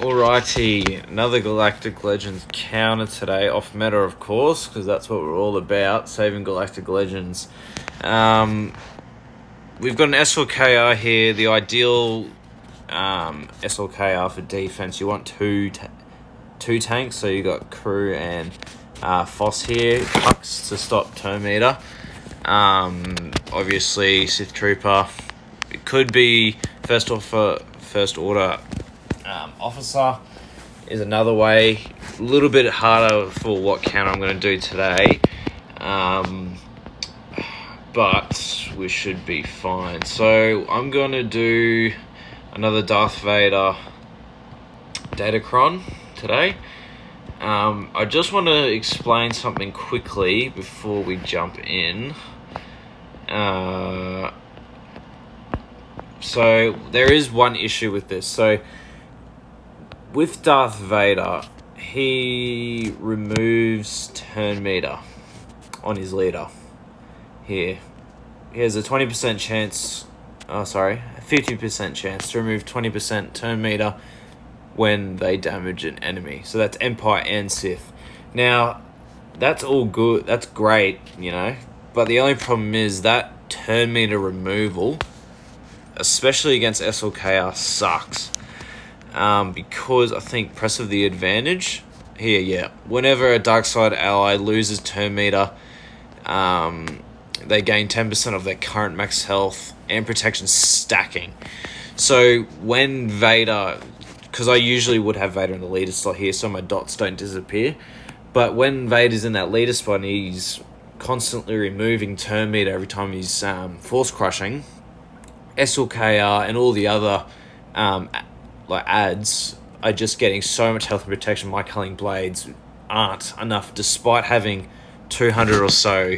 Alrighty, another Galactic Legends counter today, off meta of course, because that's what we're all about, saving Galactic Legends. We've got an SLKR here, the ideal SLKR for defense. You want two tanks, so you got Crew and Foss here, Hux to stop Turn Meter. Obviously Sith Trooper. It could be first order officer is another way. A little bit harder for what counter I'm going to do today, but we should be fine. So I'm going to do another Darth Vader Datacron today. I just want to explain something quickly before we jump in. So there is one issue with this. So with Darth Vader, he removes turn meter on his leader. Here, he has a 20% chance. 50% chance to remove 20% turn meter when they damage an enemy. So that's Empire and Sith. Now, that's all good. That's great, you know. But the only problem is that turn meter removal, especially against SLKR, sucks. Because I think Press of the Advantage here, yeah. Whenever a dark side ally loses turn meter, they gain 10% of their current max health and protection stacking. So when Vader, because I usually would have Vader in the leader slot here, so my dots don't disappear. But when Vader's in that leader spot, and he's constantly removing turn meter every time he's force crushing, SLKR and all the other ads are just getting so much health and protection. My Culling Blades aren't enough, despite having 200 or so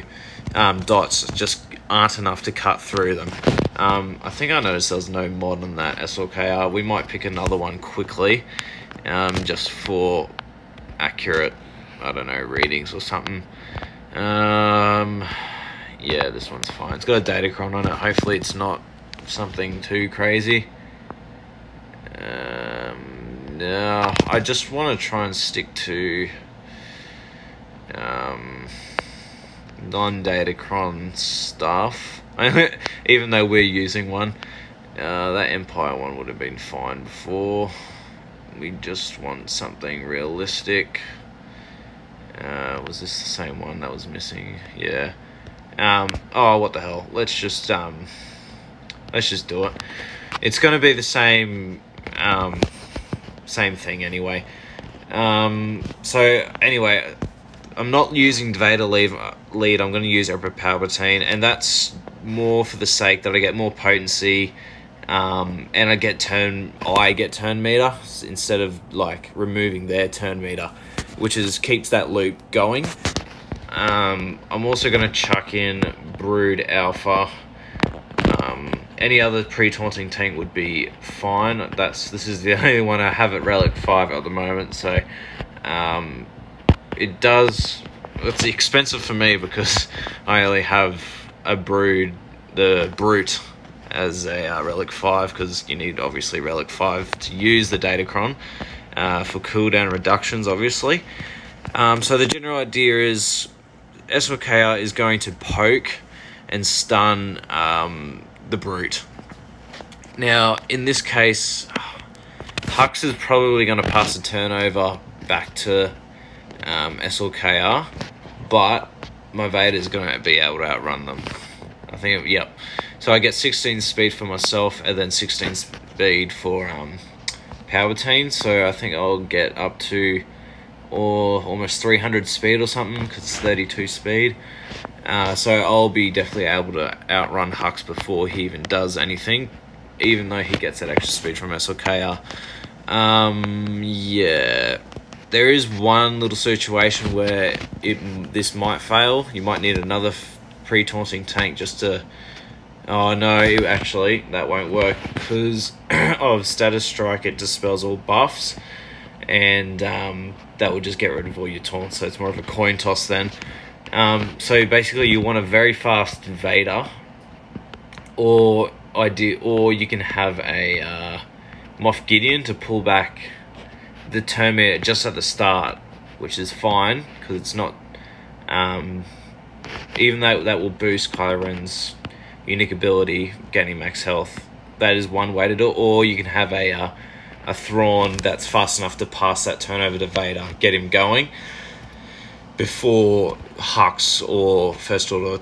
dots, just aren't enough to cut through them. I think I noticed there's no mod on that SLKR. We might pick another one quickly, just for accurate, I don't know, readings or something. Yeah, this one's fine. It's got a Datacron on it. Hopefully it's not something too crazy. No, I just want to try and stick to non-Datacron stuff. Even though we're using one, that Empire one would have been fine before. We just want something realistic. Was this the same one that was missing? Yeah. Oh, what the hell? Let's just do it. It's going to be the same thing anyway. So anyway, I'm not using Vader lead. I'm going to use Emperor Palpatine, and that's more for the sake that I get more potency, and I get turn meter instead of like removing their turn meter, which keeps that loop going. I'm also going to chuck in Brood Alpha. Any other pre-taunting tank would be fine. This is the only one I have at Relic 5 at the moment, so it's expensive for me because I only have the Brute as a Relic 5, because you need obviously Relic 5 to use the Datacron for cooldown reductions, obviously. So the general idea is SLKR is going to poke and stun the Brute. Now, in this case, Hux is probably going to pass the turnover back to SLKR, but my Vader is going to be able to outrun them. I think, yep. So I get 16 speed for myself and then 16 speed for Palpatine. So I think I'll get up to almost 300 speed or something, because it's 32 speed. So I'll be definitely able to outrun Hux before he even does anything, even though he gets that extra speed from SLKR. Yeah, there is one little situation where this might fail. You might need another pre-taunting tank just to... Oh no, actually that won't work because of Status Strike. It dispels all buffs, and that will just get rid of all your taunts, so it's more of a coin toss then. So basically you want a very fast Vader, or you can have a Moff Gideon to pull back the Terminator just at the start, which is fine because it's not. Even though that will boost Kylo Ren's unique ability, gaining max health, that is one way to do it. Or you can have a Thrawn that's fast enough to pass that turn over to Vader, get him going before Hux or First Order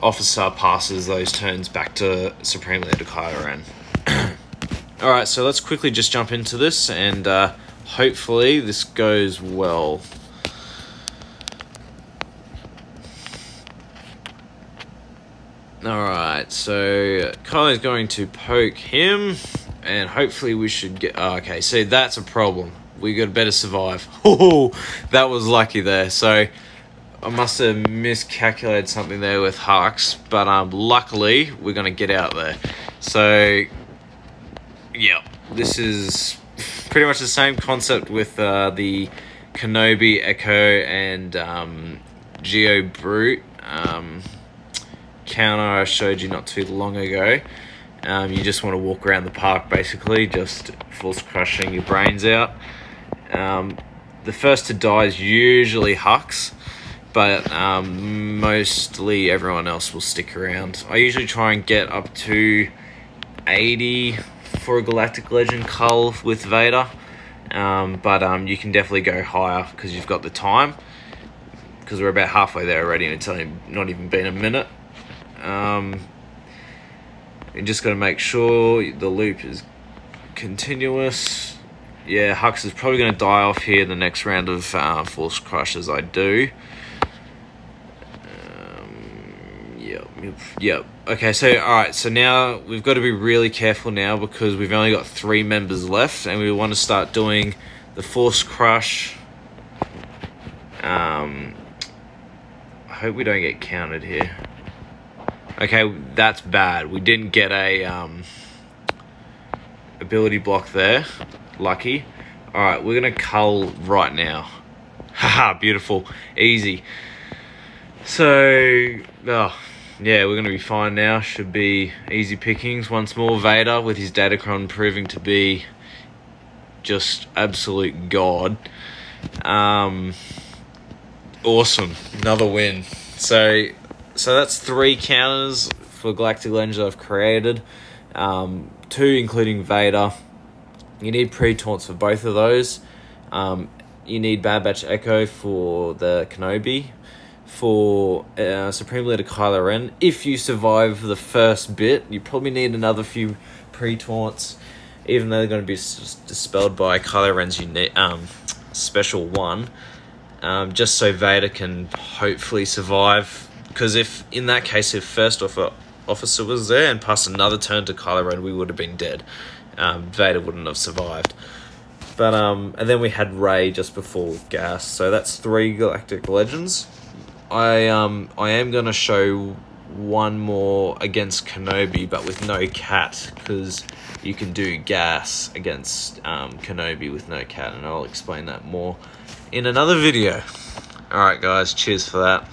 officer passes those turns back to Supreme Leader Kylo Ren. Alright, so let's quickly just jump into this, and hopefully this goes well. Alright, so Kylo's going to poke him, and hopefully we should get... Oh, okay, so that's a problem. We got to better survive. Oh, that was lucky there. So I must have miscalculated something there with Hux, but luckily we're going to get out there. So, yeah, this is pretty much the same concept with the Kenobi, Echo, and Geo Brute counter I showed you not too long ago. You just want to walk around the park, basically, just force crushing your brains out. The first to die is usually Hux, but mostly everyone else will stick around. I usually try and get up to 80 for a Galactic Legend cull with Vader, but you can definitely go higher because you've got the time, because we're about halfway there already and it's only not even been a minute. You just got to make sure the loop is continuous. Yeah, Hux is probably going to die off here the next round of Force Crush as I do. Yep. Okay, so alright, so now we've got to be really careful now because we've only got 3 members left and we want to start doing the Force Crush. I hope we don't get counted here. Okay, that's bad. We didn't get a ability block there. Lucky. Alright, we're going to cull right now. Haha, beautiful. Easy. So, yeah, we're going to be fine now. Should be easy pickings. Once more, Vader with his Datacron proving to be just absolute god. Awesome. Another win. So that's 3 counters for Galactic Legends I've created. 2 including Vader. You need pre-taunts for both of those. You need Bad Batch Echo for the Kenobi. For Supreme Leader Kylo Ren, if you survive the first bit, you probably need another few pre-taunts, even though they're going to be dispelled by Kylo Ren's unique, special one, just so Vader can hopefully survive. Because if, in that case, if First Officer was there and passed another turn to Kylo Ren, we would have been dead. Vader wouldn't have survived. But and then we had Rey just before Gas. So that's 3 Galactic Legends. I am going to show one more against Kenobi, but with no Cat, because you can do Gas against Kenobi with no Cat, and I'll explain that more in another video. Alright guys, cheers for that.